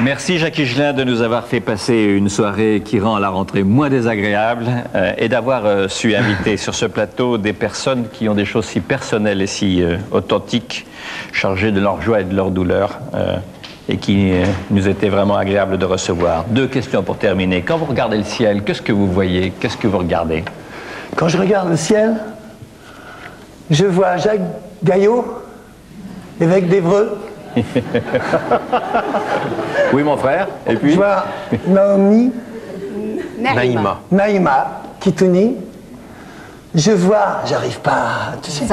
Merci Jacques Higelin de nous avoir fait passer une soirée qui rend la rentrée moins désagréable et d'avoir su inviter sur ce plateau des personnes qui ont des choses si personnelles et si authentiques, chargées de leur joie et de leur douleur et qui nous étaient vraiment agréables de recevoir. 2 questions pour terminer. Quand vous regardez le ciel, qu'est-ce que vous voyez? Qu'est-ce que vous regardez? Quand je regarde le ciel, je vois Jacques Gaillot, évêque d'Évreux. Oui, mon frère. Et puis je vois Naomi Naïma Kitouni. Je vois, j'arrive pas, tu sais,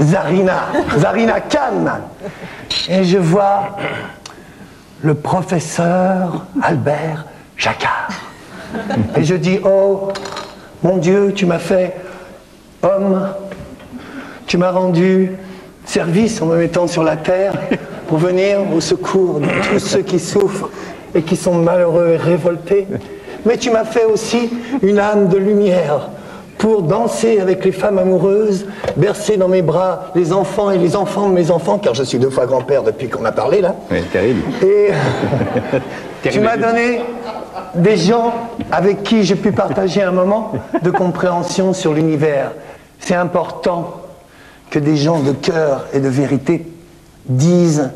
Zarina Khan. Et je vois le professeur Albert Jacquard. Et je dis, oh, mon Dieu, tu m'as fait homme, tu m'as rendu service en me mettant sur la terre pour venir au secours de tous ceux qui souffrent et qui sont malheureux et révoltés. Mais tu m'as fait aussi une âme de lumière pour danser avec les femmes amoureuses, bercer dans mes bras les enfants et les enfants de mes enfants, car je suis 2 fois grand-père depuis qu'on a parlé là. Oui, terrible. Et tu m'as donné des gens avec qui j'ai pu partager un moment de compréhension sur l'univers. C'est important que des gens de cœur et de vérité disent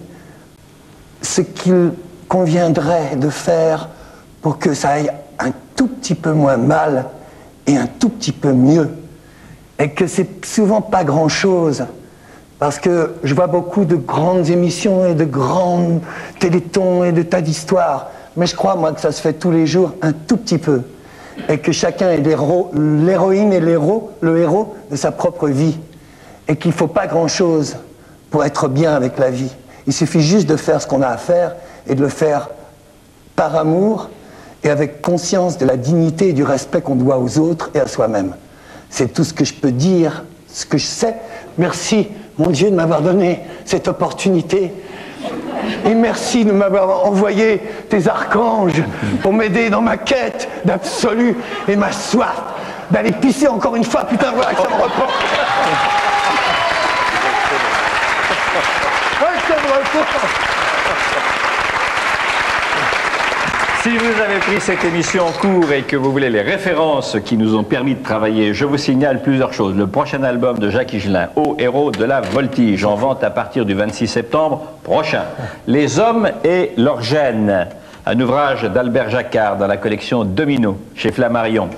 ce qu'il conviendrait de faire pour que ça aille un tout petit peu moins mal et un tout petit peu mieux. Et que c'est souvent pas grand-chose. Parce que je vois beaucoup de grandes émissions et de grands télétons et de tas d'histoires. Mais je crois, moi, que ça se fait tous les jours un tout petit peu. Et que chacun est l'héroïne et le héros de sa propre vie. Et qu'il ne faut pas grand-chose pour être bien avec la vie. Il suffit juste de faire ce qu'on a à faire et de le faire par amour et avec conscience de la dignité et du respect qu'on doit aux autres et à soi-même. C'est tout ce que je peux dire, ce que je sais. Merci, mon Dieu, de m'avoir donné cette opportunité. Et merci de m'avoir envoyé tes archanges pour m'aider dans ma quête d'absolu et ma soif d'aller pisser encore une fois. Putain, voilà que ça me reprend. Si vous avez pris cette émission en cours et que vous voulez les références qui nous ont permis de travailler, je vous signale plusieurs choses. Le prochain album de Jacques Higelin, Ô héros de la voltige, en vente à partir du 26 septembre prochain. Les hommes et leurs gènes, un ouvrage d'Albert Jacquard dans la collection Domino, chez Flammarion.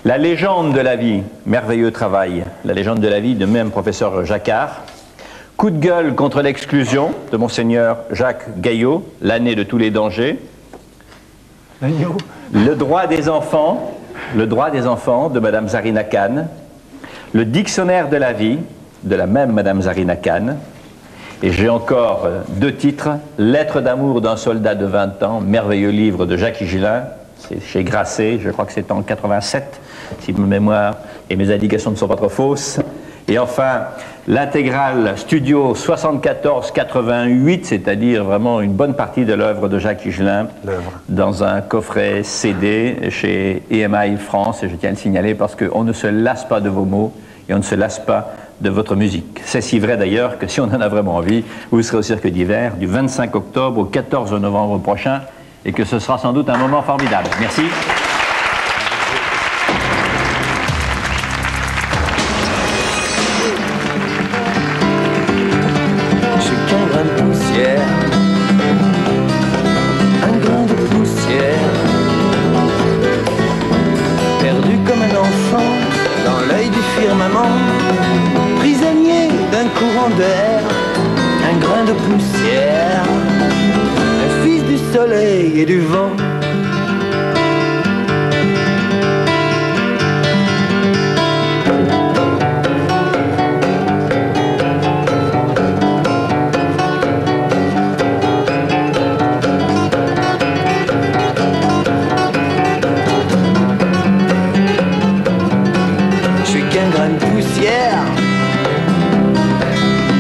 La légende de la vie, merveilleux travail. La légende de la vie de même professeur Jacquard. Coup de gueule contre l'exclusion de Monseigneur Jacques Gaillot, l'année de tous les dangers. Le droit des enfants de Madame Zarina Khan. Le dictionnaire de la vie de la même Madame Zarina Khan. Et j'ai encore 2 titres. Lettre d'amour d'un soldat de 20 ans, merveilleux livre de Jacques Higelin. C'est chez Grasset, je crois que c'est en 87, si ma mémoire et mes indications ne sont pas trop fausses. Et enfin, l'intégrale studio 74-88, c'est-à-dire vraiment une bonne partie de l'œuvre de Jacques Higelin, dans un coffret CD chez EMI France, et je tiens à le signaler parce qu'on ne se lasse pas de vos mots et on ne se lasse pas de votre musique. C'est si vrai d'ailleurs que si on en a vraiment envie, vous serez au Cirque d'hiver du 25 octobre au 14 novembre prochain, et que ce sera sans doute un moment formidable. Merci. Prisonnier d'un courant d'air, un grain de poussière, un fils du soleil et du vent.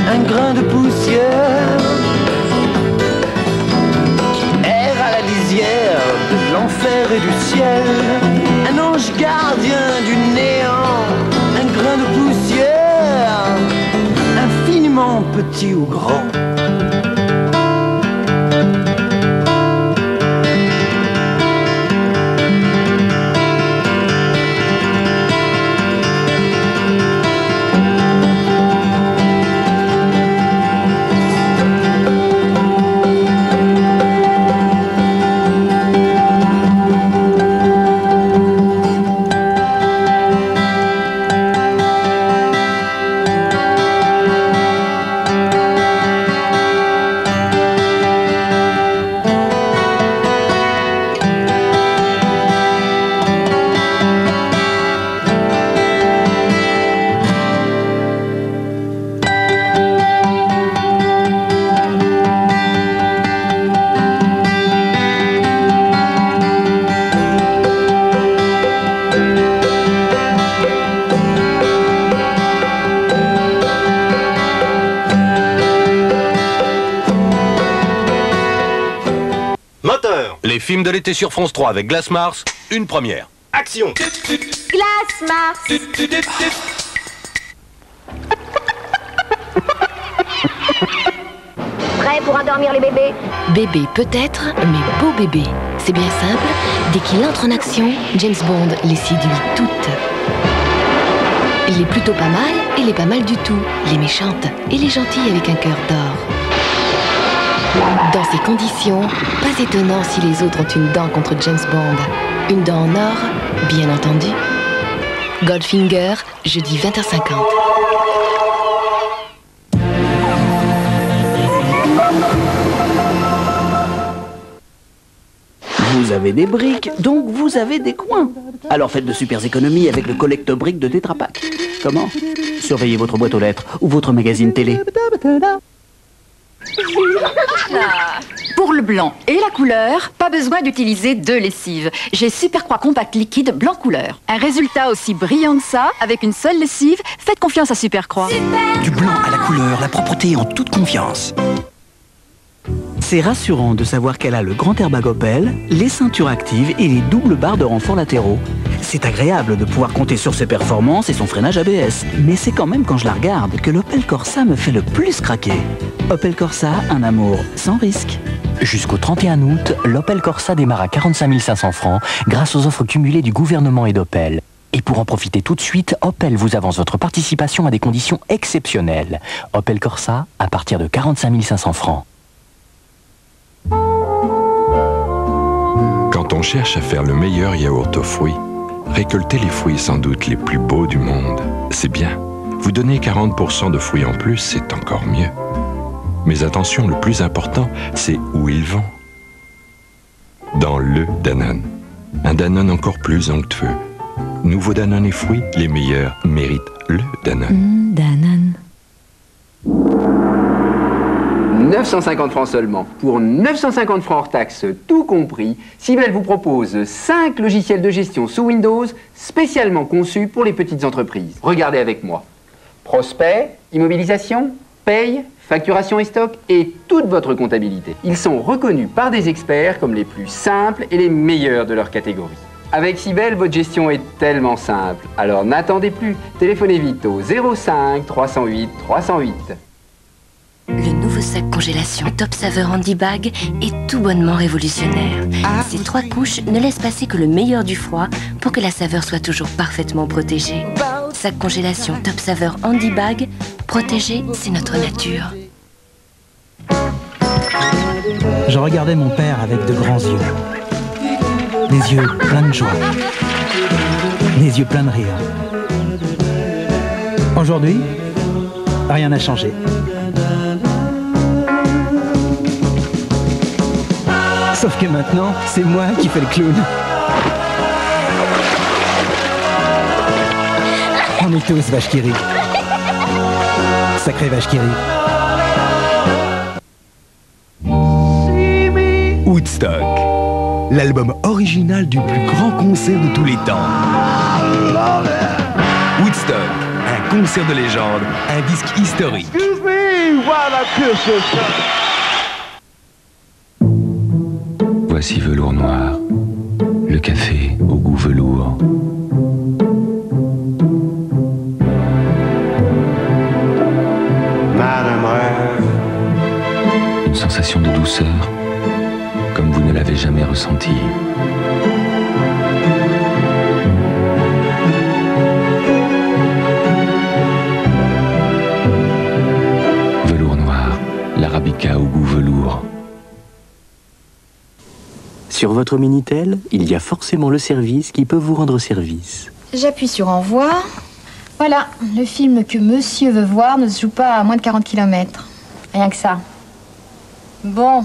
Un grain de poussière qui erre à la lisière de l'enfer et du ciel, un ange gardien du néant, un grain de poussière, infiniment petit ou grand. film de l'été sur France 3 avec Glass Mars, une première. Action! Glace Mars. Prêt pour endormir les bébés? Bébé peut-être, mais beau bébé. C'est bien simple, dès qu'il entre en action, James Bond les séduit toutes. Il est plutôt pas mal, et il est pas mal du tout. Les méchantes et les gentilles avec un cœur d'or. Dans ces conditions, pas étonnant si les autres ont une dent contre James Bond. Une dent en or, bien entendu. Goldfinger, jeudi 20h50. Vous avez des briques, donc vous avez des coins. Alors faites de super économies avec le collecte-briques de Tetra Pak. Comment? Surveillez votre boîte aux lettres ou votre magazine télé. Pour le blanc et la couleur, pas besoin d'utiliser deux lessives. J'ai Supercroix Compact Liquide blanc couleur. Un résultat aussi brillant que ça, avec une seule lessive, faites confiance à Supercroix. Du blanc à la couleur, la propreté en toute confiance. C'est rassurant de savoir qu'elle a le grand airbag Opel, les ceintures actives et les doubles barres de renfort latéraux. C'est agréable de pouvoir compter sur ses performances et son freinage ABS. Mais c'est quand même quand je la regarde que l'Opel Corsa me fait le plus craquer. Opel Corsa, un amour sans risque. Jusqu'au 31 août, l'Opel Corsa démarre à 45 500 francs grâce aux offres cumulées du gouvernement et d'Opel. Et pour en profiter tout de suite, Opel vous avance votre participation à des conditions exceptionnelles. Opel Corsa à partir de 45 500 francs. Quand on cherche à faire le meilleur yaourt aux fruits, récolter les fruits sans doute les plus beaux du monde, c'est bien. Vous donner 40% de fruits en plus, c'est encore mieux. Mais attention, le plus important, c'est où ils vont. Dans le Danone. Un Danone encore plus onctueux. Nouveau Danone et fruits, les meilleurs méritent le Danone. Danone. 950 francs seulement. Pour 950 francs hors taxe, tout compris, Cybelle vous propose 5 logiciels de gestion sous Windows spécialement conçus pour les petites entreprises. Regardez avec moi. Prospect, immobilisation, paye, facturation et stock et toute votre comptabilité. Ils sont reconnus par des experts comme les plus simples et les meilleurs de leur catégorie. Avec Cybelle, votre gestion est tellement simple. Alors n'attendez plus. Téléphonez vite au 05 308 308. Le nouveau sac congélation Top Saveur Handy Bag est tout bonnement révolutionnaire. Ces 3 couches ne laissent passer que le meilleur du froid pour que la saveur soit toujours parfaitement protégée. Sac congélation Top Saveur Handy Bag, protéger, c'est notre nature. Je regardais mon père avec de grands yeux. Des yeux pleins de joie. Des yeux pleins de rire. Aujourd'hui, rien n'a changé. Sauf que maintenant, c'est moi qui fais le clown. On est tous vaches qui rient. Sacré vache qui rit. Woodstock, l'album original du plus grand concert de tous les temps. Woodstock, un concert de légende, un disque historique. Excuse me while I kiss you. Voici Velours Noir, le café au goût velours. Une sensation de douceur, comme vous ne l'avez jamais ressentie. Velours Noir, l'arabica au goût velours. Sur votre Minitel, il y a forcément le service qui peut vous rendre service. J'appuie sur envoi. Voilà, le film que monsieur veut voir ne se joue pas à moins de 40 km. Rien que ça. Bon,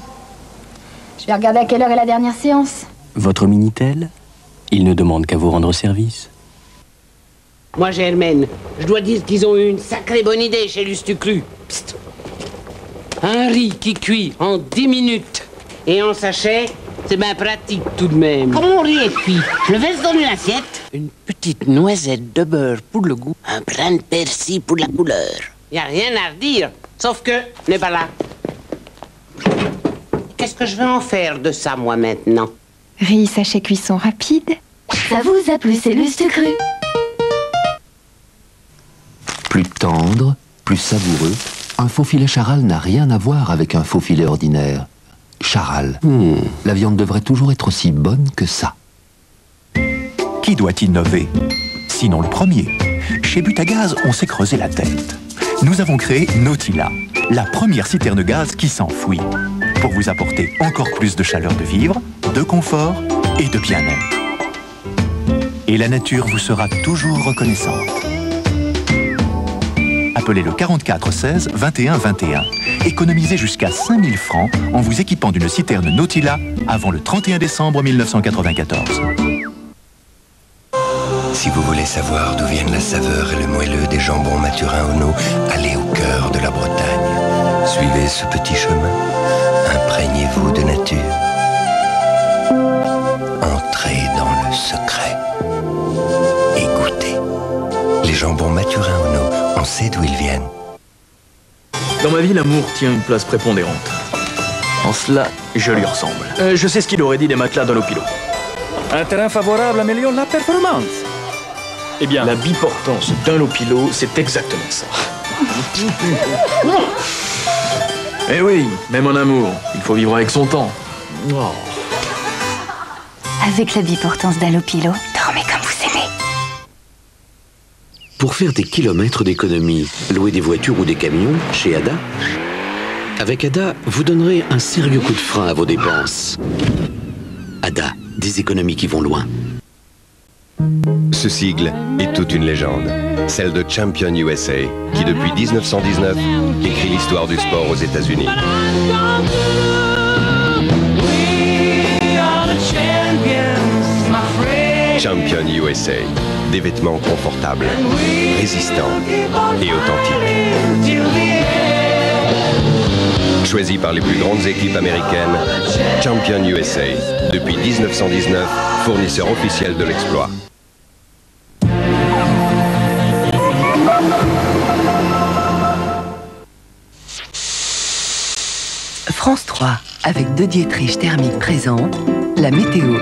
je vais regarder à quelle heure est la dernière séance. Votre Minitel, il ne demande qu'à vous rendre service. Moi, Germaine, je dois dire qu'ils ont eu une sacrée bonne idée chez Lustucru. Psst. Un riz qui cuit en 10 minutes et en sachet, c'est bien pratique tout de même. Quand mon riz est cuit, je le verse dans une assiette. Une petite noisette de beurre pour le goût. Un brin de persil pour la couleur. Y a rien à redire, sauf que n'est pas là. Qu'est-ce que je vais en faire de ça, moi, maintenant? Riz sachet cuisson rapide. Ça vous a plu, c'est Lustucru. Plus tendre, plus savoureux, un faux filet Charal n'a rien à voir avec un faux filet ordinaire. Charal, la viande devrait toujours être aussi bonne que ça. Qui doit innover? Sinon le premier. Chez Butagaz, on s'est creusé la tête. Nous avons créé Nautila, la première citerne gaz qui s'enfouit, pour vous apporter encore plus de chaleur de vivre, de confort et de bien-être. Et la nature vous sera toujours reconnaissante. Appelez le 44 16 21 21. Économisez jusqu'à 5 000 francs en vous équipant d'une citerne Nautila avant le 31 décembre 1994. Si vous voulez savoir d'où viennent la saveur et le moelleux des jambons Mathurin Ono, allez au cœur de la Bretagne. Suivez ce petit chemin. Imprégnez-vous de nature. Entrez dans le secret. Et goûtez. Les jambons Mathurin Ono, on sait d'où ils viennent. Dans ma vie, l'amour tient une place prépondérante. En cela, je lui ressemble. Je sais ce qu'il aurait dit des matelas dans l'Opilo. Un terrain favorable améliore la performance. Eh bien, la biportance d'un Lopilo, c'est exactement ça. Eh oui, même en amour, il faut vivre avec son temps. Oh. Avec la biportance d'Alopilo, dormez comme vous aimez. Pour faire des kilomètres d'économie, louer des voitures ou des camions chez Ada. Avec Ada, vous donnerez un sérieux coup de frein à vos dépenses. Ada, des économies qui vont loin. Ce sigle est toute une légende, celle de Champion USA, qui depuis 1919 écrit l'histoire du sport aux États-Unis. Champion USA, des vêtements confortables, résistants et authentiques. Choisi par les plus grandes équipes américaines, Champion USA, depuis 1919, fournisseur officiel de l'exploit. France 3, avec De Dietrich Thermique présente la météo,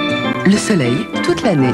le soleil toute l'année.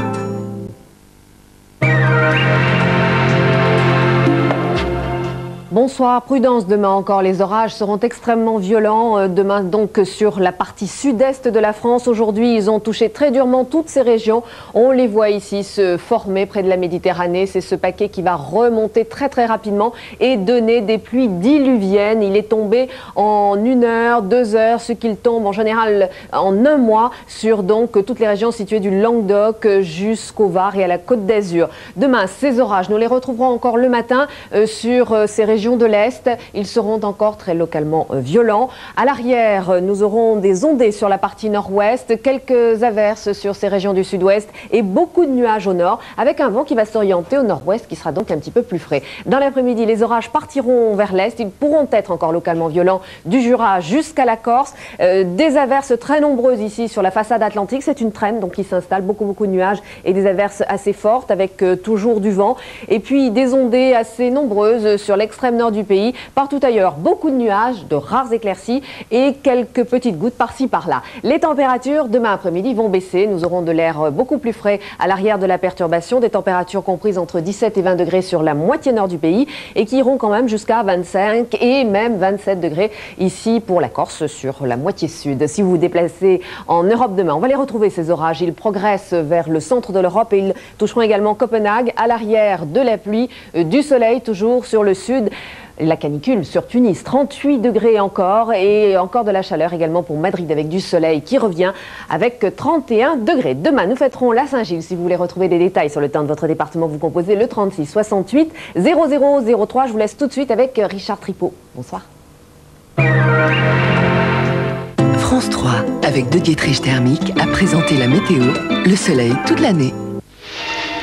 Bonsoir, prudence demain encore, les orages seront extrêmement violents demain donc sur la partie sud-est de la France. Aujourd'hui, ils ont touché très durement toutes ces régions. On les voit ici se former près de la Méditerranée. C'est ce paquet qui va remonter très très rapidement et donner des pluies diluviennes. Il est tombé en 1 heure, 2 heures, ce qu'il tombe en général en un mois sur donc toutes les régions situées du Languedoc jusqu'au Var et à la Côte d'Azur. Demain, ces orages, nous les retrouverons encore le matin sur ces régions de l'Est. Ils seront encore très localement violents. À l'arrière, nous aurons des ondées sur la partie nord-ouest, quelques averses sur ces régions du sud-ouest et beaucoup de nuages au nord, avec un vent qui va s'orienter au nord-ouest, qui sera donc un petit peu plus frais. Dans l'après-midi, les orages partiront vers l'est. Ils pourront être encore localement violents du Jura jusqu'à la Corse. Des averses très nombreuses ici sur la façade atlantique. C'est une traîne donc qui s'installe, beaucoup de nuages et des averses assez fortes avec toujours du vent. Et puis des ondées assez nombreuses sur l'extrême nord du pays. Partout ailleurs, beaucoup de nuages, de rares éclaircies et quelques petites gouttes par-ci par-là. Les températures demain après-midi vont baisser. Nous aurons de l'air beaucoup plus frais à l'arrière de la perturbation, des températures comprises entre 17 et 20 degrés sur la moitié nord du pays et qui iront quand même jusqu'à 25 et même 27 degrés ici pour la Corse sur la moitié sud. Si vous vous déplacez en Europe demain, on va les retrouver ces orages. Ils progressent vers le centre de l'Europe et ils toucheront également Copenhague. À l'arrière, de la pluie, du soleil toujours sur le sud. La canicule sur Tunis, 38 degrés encore et encore de la chaleur également pour Madrid avec du soleil qui revient avec 31 degrés. Demain, nous fêterons la Saint-Gilles. Si vous voulez retrouver des détails sur le temps de votre département, vous composez le 36 68 0003. Je vous laisse tout de suite avec Richard Tripot. Bonsoir. France 3, avec De Dietrich Thermique, a présenté la météo, le soleil toute l'année.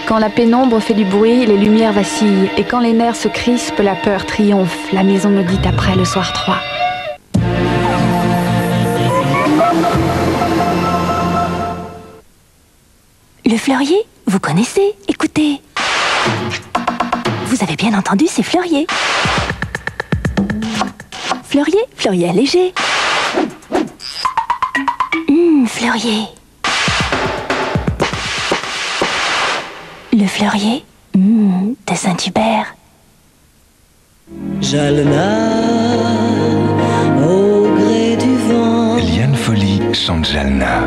Quand la pénombre fait du bruit, les lumières vacillent. Et quand les nerfs se crispent, la peur triomphe. La maison me dit après le soir 3. Le fleurier, vous connaissez? Écoutez. Vous avez bien entendu, c'est fleurier. Fleurier, fleurier allégé. Fleurier. Le Fleurier, de Saint-Hubert. Jalna, au gré du vent. Liane Folly chante Jalna.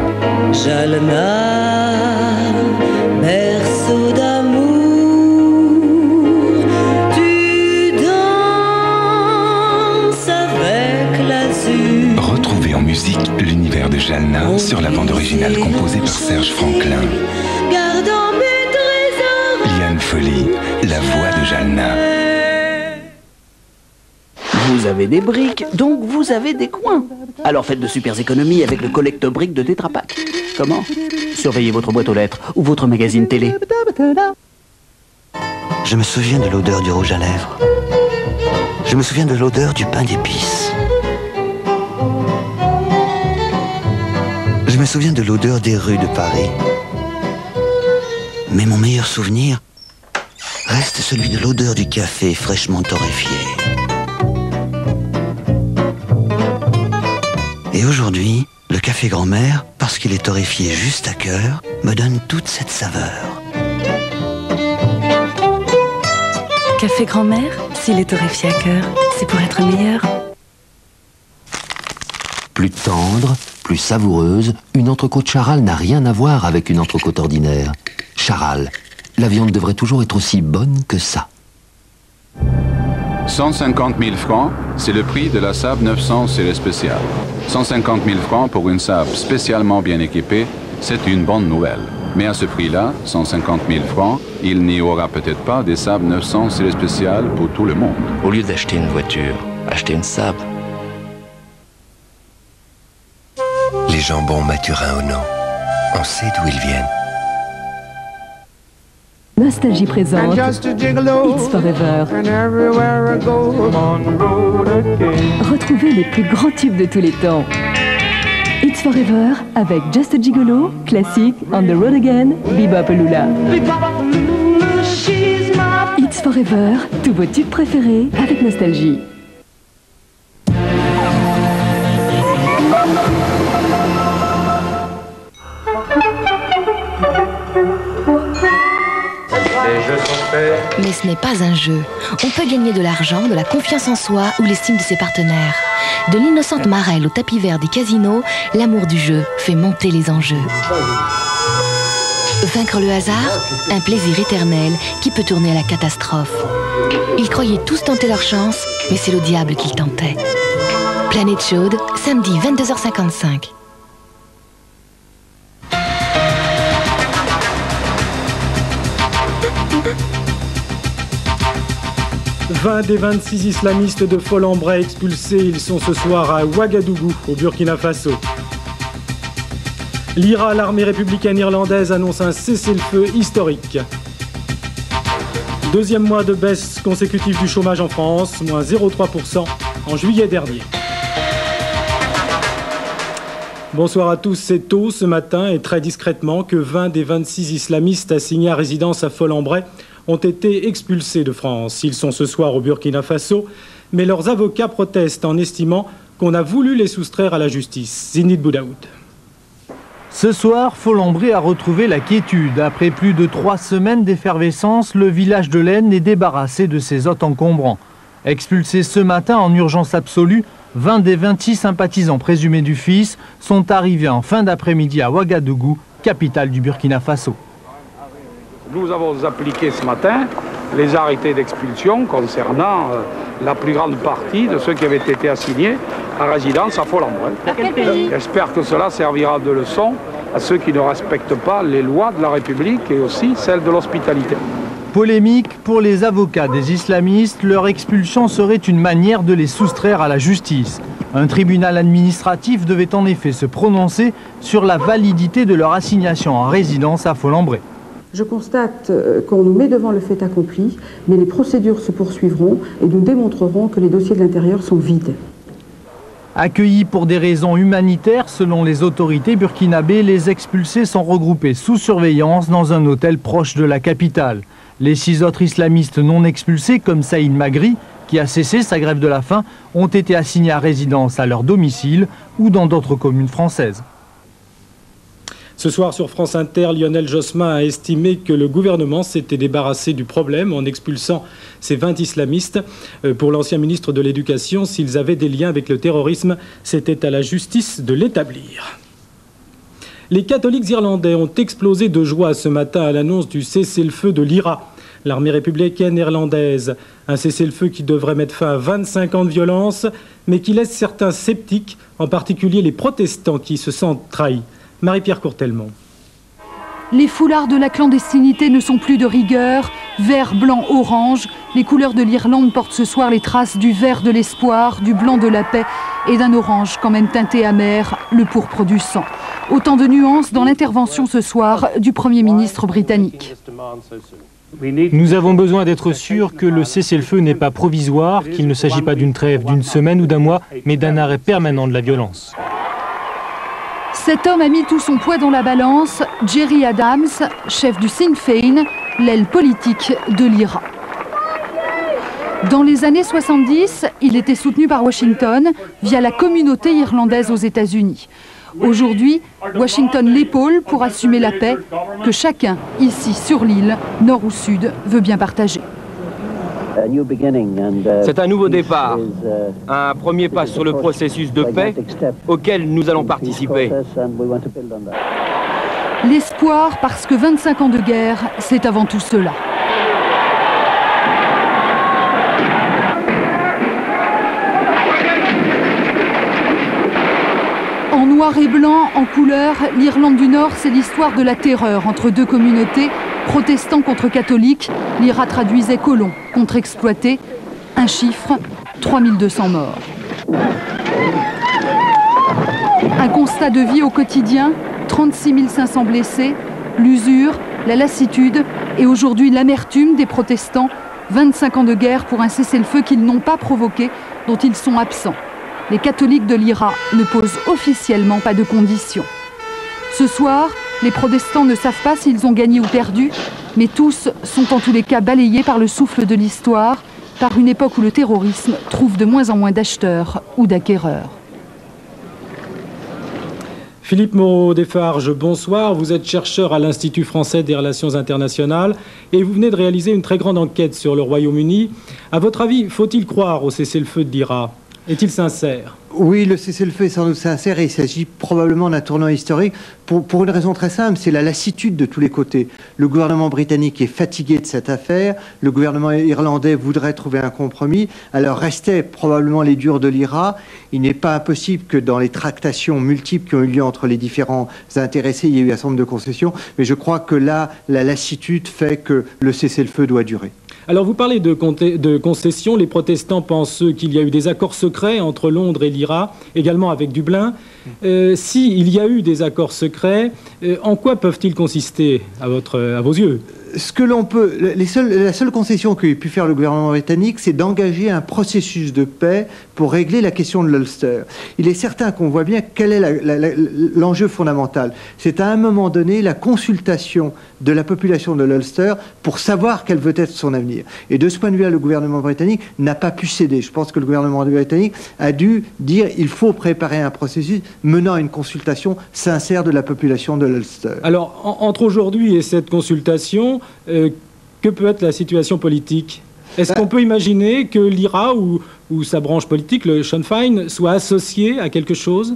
Jalna, berceau d'amour. Tu danses avec l'azur. Retrouvez en musique l'univers de Jalna sur la bande originale composée par Serge Franklin. Gardant mes trésors. Liane Folly, la voix de Jalna. Vous avez des briques, donc vous avez des coins. Alors faites de super économies avec le collecte-briques de Tetra Pak. Comment? Surveillez votre boîte aux lettres ou votre magazine télé. Je me souviens de l'odeur du rouge à lèvres. Je me souviens de l'odeur du pain d'épices. Je me souviens de l'odeur des rues de Paris. Mais mon meilleur souvenir reste celui de l'odeur du café fraîchement torréfié. Et aujourd'hui, le café grand-mère, parce qu'il est torréfié juste à cœur, me donne toute cette saveur. Café grand-mère, s'il est torréfié à cœur, c'est pour être meilleur. Plus tendre, plus savoureuse, une entrecôte Charal n'a rien à voir avec une entrecôte ordinaire. Charal, la viande devrait toujours être aussi bonne que ça. 150 000 francs, c'est le prix de la Saab 900 série spéciale. 150 000 francs pour une Saab spécialement bien équipée, c'est une bonne nouvelle. Mais à ce prix-là, 150 000 francs, il n'y aura peut-être pas des Saab 900 série spéciale pour tout le monde. Au lieu d'acheter une voiture, achetez une Saab. Les jambons Mathurin Ono, on sait d'où ils viennent. Nostalgie présente It's Forever. Retrouvez les plus grands tubes de tous les temps. It's Forever avec Just a Gigolo, classique, On the Road Again, Bebop Lula. It's Forever, tous vos tubes préférés avec nostalgie. Mais ce n'est pas un jeu. On peut gagner de l'argent, de la confiance en soi ou l'estime de ses partenaires. De l'innocente marelle au tapis vert des casinos, l'amour du jeu fait monter les enjeux. Vaincre le hasard, un plaisir éternel qui peut tourner à la catastrophe. Ils croyaient tous tenter leur chance, mais c'est le diable qu'ils tentaient. Planète chaude, samedi 22h55. 20 des 26 islamistes de Folembray expulsés, ils sont ce soir à Ouagadougou, au Burkina Faso. L'IRA, l'armée républicaine irlandaise, annonce un cessez-le-feu historique. Deuxième mois de baisse consécutive du chômage en France, moins 0,3% en juillet dernier. Bonsoir à tous, c'est tôt ce matin et très discrètement que 20 des 26 islamistes assignés à résidence à Folembray ont été expulsés de France. Ils sont ce soir au Burkina Faso, mais leurs avocats protestent en estimant qu'on a voulu les soustraire à la justice. Zinid Boudaoud. Ce soir, Folembray a retrouvé la quiétude. Après plus de 3 semaines d'effervescence, le village de l'Aisne est débarrassé de ses hôtes encombrants. Expulsés ce matin en urgence absolue, 20 des 26 sympathisants présumés du fils sont arrivés en fin d'après-midi à Ouagadougou, capitale du Burkina Faso. Nous avons appliqué ce matin les arrêtés d'expulsion concernant la plus grande partie de ceux qui avaient été assignés à résidence à Folembray. J'espère que cela servira de leçon à ceux qui ne respectent pas les lois de la République et aussi celles de l'hospitalité. Polémique pour les avocats des islamistes, leur expulsion serait une manière de les soustraire à la justice. Un tribunal administratif devait en effet se prononcer sur la validité de leur assignation en résidence à Folembray. Je constate qu'on nous met devant le fait accompli, mais les procédures se poursuivront et nous démontrerons que les dossiers de l'intérieur sont vides. Accueillis pour des raisons humanitaires, selon les autorités burkinabées, les expulsés sont regroupés sous surveillance dans un hôtel proche de la capitale. Les 6 autres islamistes non expulsés, comme Saïd Magri, qui a cessé sa grève de la faim, ont été assignés à résidence à leur domicile ou dans d'autres communes françaises. Ce soir sur France Inter, Lionel Jospin a estimé que le gouvernement s'était débarrassé du problème en expulsant ces 20 islamistes. Pour l'ancien ministre de l'Éducation, s'ils avaient des liens avec le terrorisme, c'était à la justice de l'établir. Les catholiques irlandais ont explosé de joie ce matin à l'annonce du cessez-le-feu de l'IRA, l'armée républicaine irlandaise. Un cessez-le-feu qui devrait mettre fin à 25 ans de violence, mais qui laisse certains sceptiques, en particulier les protestants qui se sentent trahis. Marie-Pierre Courtelmont. Les foulards de la clandestinité ne sont plus de rigueur. Vert, blanc, orange. Les couleurs de l'Irlande portent ce soir les traces du vert de l'espoir, du blanc de la paix et d'un orange quand même teinté amer, le pourpre du sang. Autant de nuances dans l'intervention ce soir du Premier ministre britannique. Nous avons besoin d'être sûrs que le cessez-le-feu n'est pas provisoire, qu'il ne s'agit pas d'une trêve d'une semaine ou d'un mois, mais d'un arrêt permanent de la violence. Cet homme a mis tout son poids dans la balance. Gerry Adams, chef du Sinn Féin, l'aile politique de l'IRA. Dans les années 70, il était soutenu par Washington via la communauté irlandaise aux États-Unis. Aujourd'hui, Washington l'épaule pour assumer la paix que chacun, ici sur l'île, nord ou sud, veut bien partager. C'est un nouveau départ, un premier pas sur le processus de paix auquel nous allons participer. L'espoir parce que 25 ans de guerre, c'est avant tout cela. En noir et blanc, en couleur, l'Irlande du Nord, c'est l'histoire de la terreur entre deux communautés, protestants contre catholiques. L'IRA traduisait colons contre exploités. Un chiffre, 3200 morts. Un constat de vie au quotidien, 36 500 blessés, l'usure, la lassitude et aujourd'hui l'amertume des protestants. 25 ans de guerre pour un cessez-le-feu qu'ils n'ont pas provoqué, dont ils sont absents. Les catholiques de l'IRA ne posent officiellement pas de conditions. Ce soir, les protestants ne savent pas s'ils ont gagné ou perdu, mais tous sont en tous les cas balayés par le souffle de l'histoire, par une époque où le terrorisme trouve de moins en moins d'acheteurs ou d'acquéreurs. Philippe Moreau-Desfarges, bonsoir. Vous êtes chercheur à l'Institut français des relations internationales et vous venez de réaliser une très grande enquête sur le Royaume-Uni. À votre avis, faut-il croire au cessez-le-feu de l'IRA ? Est-il sincère ? Oui, le cessez-le-feu est sans doute sincère et il s'agit probablement d'un tournant historique pour une raison très simple, c'est la lassitude de tous les côtés. Le gouvernement britannique est fatigué de cette affaire, le gouvernement irlandais voudrait trouver un compromis, alors restaient probablement les durs de l'IRA. Il n'est pas impossible que dans les tractations multiples qui ont eu lieu entre les différents intéressés, il y ait eu un certain nombre de concessions, mais je crois que là, la lassitude fait que le cessez-le-feu doit durer. Alors vous parlez de concessions, les protestants pensent qu'il y a eu des accords secrets entre Londres et l'IRA, également avec Dublin. S'il y a eu des accords secrets, en quoi peuvent-ils consister à vos yeux ? Ce que l'on peut, la seule concession qu'a pu faire le gouvernement britannique, c'est d'engager un processus de paix pour régler la question de l'Ulster. Il est certain qu'on voit bien quel est l'enjeu fondamental. C'est à un moment donné la consultation de la population de l'Ulster pour savoir quel veut être son avenir. Et de ce point de vue-là, le gouvernement britannique n'a pas pu céder. Je pense que le gouvernement britannique a dû dire il faut préparer un processus menant à une consultation sincère de la population de l'Ulster. Alors, entre aujourd'hui et cette consultation, que peut être la situation politique ? Est-ce qu'on peut imaginer que l'IRA ou sa branche politique, le Sinn Féin, soit associé à quelque chose ?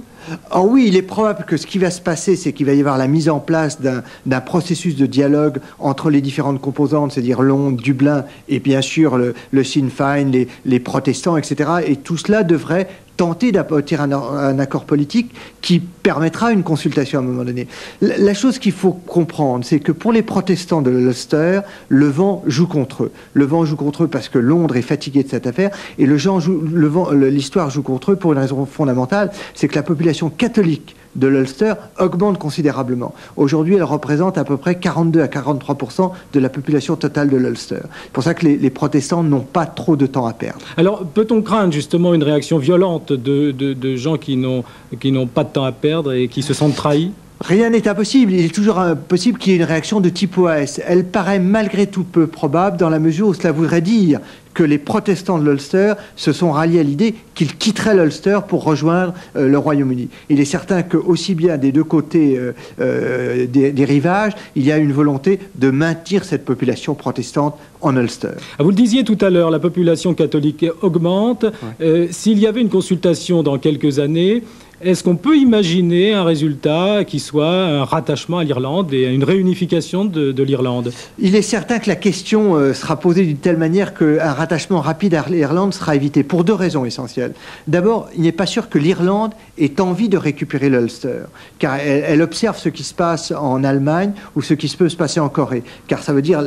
Oh oui, il est probable que ce qui va se passer, c'est qu'il va y avoir la mise en place d'un processus de dialogue entre les différentes composantes, c'est-à-dire Londres, Dublin et bien sûr le Sinn Féin, les protestants, etc. Et tout cela devrait tenter d'aboutir à un accord politique qui permettra une consultation à un moment donné. La chose qu'il faut comprendre, c'est que pour les protestants de l'Ulster, le vent joue contre eux. Le vent joue contre eux parce que Londres est fatigué de cette affaire et l'histoire joue contre eux pour une raison fondamentale, c'est que la population catholique de l'Ulster augmente considérablement. Aujourd'hui, elle représente à peu près 42 à 43% de la population totale de l'Ulster. C'est pour ça que les protestants n'ont pas trop de temps à perdre. Alors, peut-on craindre justement une réaction violente de gens qui n'ont pas de temps à perdre et qui se sentent trahis ? Rien n'est impossible. Il est toujours possible qu'il y ait une réaction de type OAS. Elle paraît malgré tout peu probable dans la mesure où cela voudrait dire que les protestants de l'Ulster se sont ralliés à l'idée qu'ils quitteraient l'Ulster pour rejoindre le Royaume-Uni. Il est certain que aussi bien des deux côtés des rivages, il y a une volonté de maintenir cette population protestante en Ulster. Vous le disiez tout à l'heure, la population catholique augmente. Ouais. S'il y avait une consultation dans quelques années, est-ce qu'on peut imaginer un résultat qui soit un rattachement à l'Irlande et une réunification de l'Irlande? Il est certain que la question sera posée d'une telle manière qu'un rattachement rapide à l'Irlande sera évité pour deux raisons essentielles. D'abord, il n'est pas sûr que l'Irlande ait envie de récupérer l'Ulster, car elle observe ce qui se passe en Allemagne ou ce qui peut se passer en Corée, car ça veut dire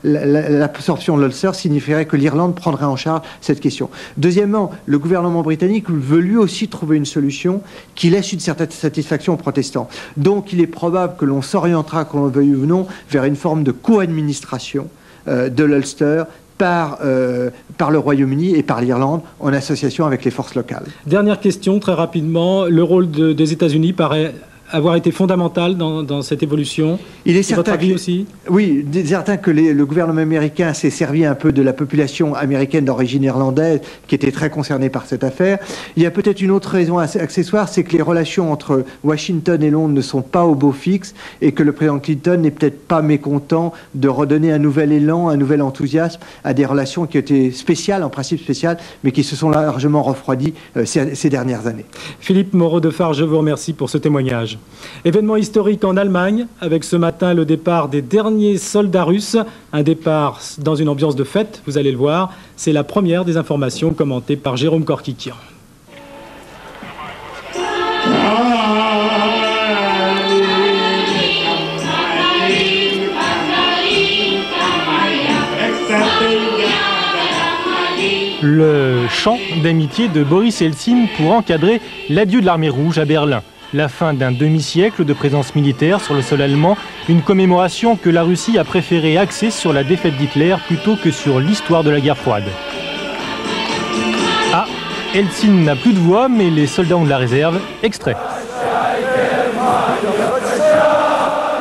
l'absorption de l'Ulster signifierait que l'Irlande prendrait en charge cette question. Deuxièmement, le gouvernement britannique veut lui aussi trouver une solution qui laisse une certaine satisfaction aux protestants. Donc il est probable que l'on s'orientera, qu'on le veuille ou non, vers une forme de co-administration de l'Ulster par le Royaume-Uni et par l'Irlande en association avec les forces locales. Dernière question, très rapidement. Le rôle des États-Unis paraît avoir été fondamental dans cette évolution. Il est certain votre avis aussi? Oui, il est certain que le gouvernement américain s'est servi un peu de la population américaine d'origine irlandaise qui était très concernée par cette affaire. Il y a peut-être une autre raison accessoire, c'est que les relations entre Washington et Londres ne sont pas au beau fixe et que le président Clinton n'est peut-être pas mécontent de redonner un nouvel élan, un nouvel enthousiasme à des relations qui étaient spéciales, en principe spéciales, mais qui se sont largement refroidies ces dernières années. Philippe Moreau-Defard, je vous remercie pour ce témoignage. Événement historique en Allemagne, avec ce matin le départ des derniers soldats russes. Un départ dans une ambiance de fête, vous allez le voir. C'est la première des informations commentées par Jérôme Korkikian. Le chant d'amitié de Boris Eltsine pour encadrer l'adieu de l'armée rouge à Berlin. La fin d'un demi-siècle de présence militaire sur le sol allemand, une commémoration que la Russie a préféré axer sur la défaite d'Hitler plutôt que sur l'histoire de la guerre froide. Ah, Eltsine n'a plus de voix, mais les soldats ont de la réserve. Extrait.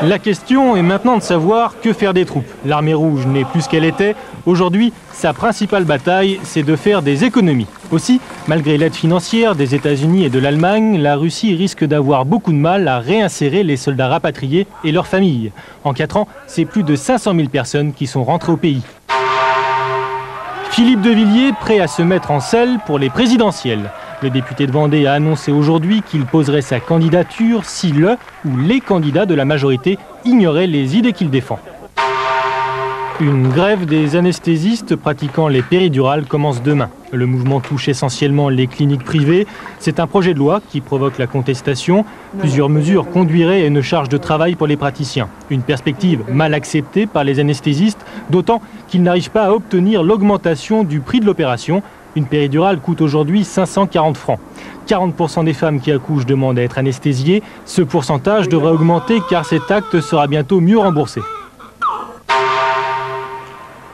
La question est maintenant de savoir que faire des troupes. L'armée rouge n'est plus ce qu'elle était. Aujourd'hui, sa principale bataille, c'est de faire des économies. Aussi, malgré l'aide financière des États-Unis et de l'Allemagne, la Russie risque d'avoir beaucoup de mal à réinsérer les soldats rapatriés et leurs familles. En 4 ans, c'est plus de 500 000 personnes qui sont rentrées au pays. Philippe de Villiers, prêt à se mettre en selle pour les présidentielles. Le député de Vendée a annoncé aujourd'hui qu'il poserait sa candidature si le ou les candidats de la majorité ignoraient les idées qu'il défend. Une grève des anesthésistes pratiquant les péridurales commence demain. Le mouvement touche essentiellement les cliniques privées. C'est un projet de loi qui provoque la contestation. Plusieurs mesures conduiraient à une charge de travail pour les praticiens. Une perspective mal acceptée par les anesthésistes, d'autant qu'ils n'arrivent pas à obtenir l'augmentation du prix de l'opération. Une péridurale coûte aujourd'hui 540 francs. 40% des femmes qui accouchent demandent à être anesthésiées. Ce pourcentage devrait augmenter car cet acte sera bientôt mieux remboursé.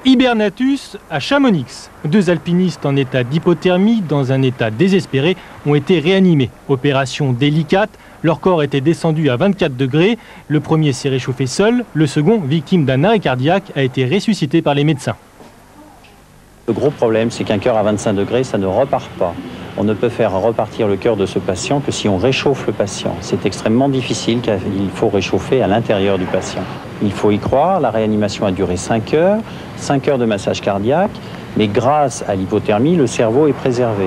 Hibernatus à Chamonix. 2 alpinistes en état d'hypothermie, dans un état désespéré, ont été réanimés. Opération délicate, leur corps était descendu à 24 degrés. Le premier s'est réchauffé seul, le second, victime d'un arrêt cardiaque, a été ressuscité par les médecins. Le gros problème, c'est qu'un cœur à 25 degrés, ça ne repart pas. On ne peut faire repartir le cœur de ce patient que si on réchauffe le patient. C'est extrêmement difficile car il faut réchauffer à l'intérieur du patient. Il faut y croire, la réanimation a duré 5 heures de massage cardiaque, mais grâce à l'hypothermie, le cerveau est préservé.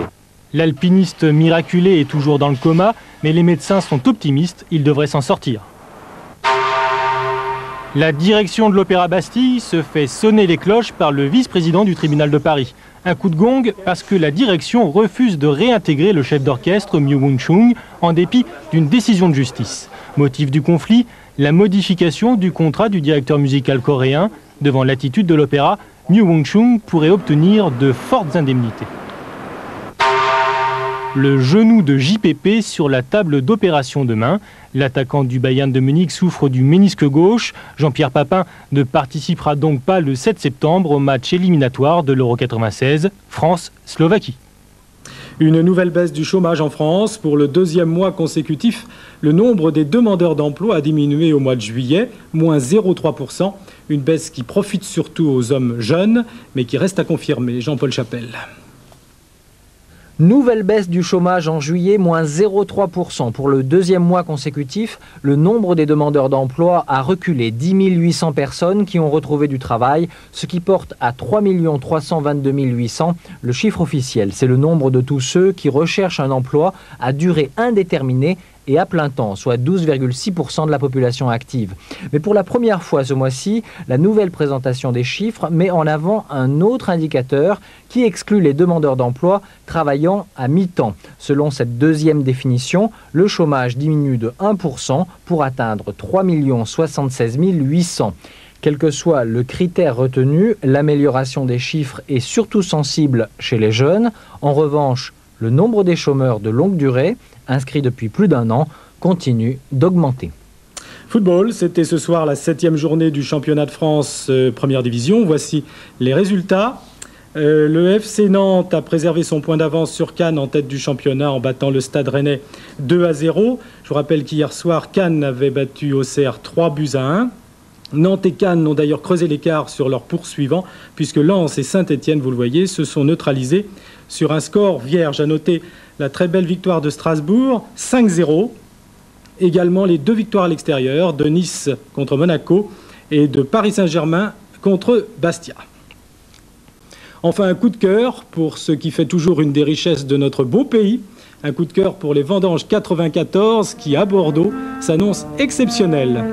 L'alpiniste miraculé est toujours dans le coma, mais les médecins sont optimistes, il devrait s'en sortir. La direction de l'Opéra Bastille se fait sonner les cloches par le vice-président du tribunal de Paris. Un coup de gong parce que la direction refuse de réintégrer le chef d'orchestre Myo Won-chung en dépit d'une décision de justice. Motif du conflit, la modification du contrat du directeur musical coréen. Devant l'attitude de l'opéra, Myo Won-chung pourrait obtenir de fortes indemnités. Le genou de JPP sur la table d'opération demain. L'attaquant du Bayern de Munich souffre du ménisque gauche. Jean-Pierre Papin ne participera donc pas le 7 septembre au match éliminatoire de l'Euro 96, France-Slovaquie. Une nouvelle baisse du chômage en France. Pour le deuxième mois consécutif, le nombre des demandeurs d'emploi a diminué au mois de juillet, moins 0,3%. Une baisse qui profite surtout aux hommes jeunes, mais qui reste à confirmer. Jean-Paul Chapelle. Nouvelle baisse du chômage en juillet, moins 0,3%. Pour le deuxième mois consécutif, le nombre des demandeurs d'emploi a reculé. 10 800 personnes qui ont retrouvé du travail, ce qui porte à 3 322 800 le chiffre officiel. C'est le nombre de tous ceux qui recherchent un emploi à durée indéterminée et à plein temps, soit 12,6% de la population active. Mais pour la première fois ce mois-ci, la nouvelle présentation des chiffres met en avant un autre indicateur qui exclut les demandeurs d'emploi travaillant à mi-temps. Selon cette deuxième définition, le chômage diminue de 1% pour atteindre 3 76 800. Quel que soit le critère retenu, l'amélioration des chiffres est surtout sensible chez les jeunes. En revanche, le nombre des chômeurs de longue durée, inscrits depuis plus d'un an, continue d'augmenter. Football, c'était ce soir la 7e journée du championnat de France première division. Voici les résultats. Le FC Nantes a préservé son point d'avance sur Cannes en tête du championnat en battant le Stade Rennais 2-0. Je vous rappelle qu'hier soir, Cannes avait battu Auxerre 3-1. Nantes et Cannes ont d'ailleurs creusé l'écart sur leur poursuivant, puisque Lens et Saint-Étienne, vous le voyez, se sont neutralisés sur un score vierge. À noter la très belle victoire de Strasbourg, 5-0. Également les 2 victoires à l'extérieur, de Nice contre Monaco et de Paris Saint-Germain contre Bastia. Enfin, un coup de cœur pour ce qui fait toujours une des richesses de notre beau pays. Un coup de cœur pour les vendanges 94 qui, à Bordeaux, s'annoncent exceptionnelles.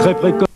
Très précoce.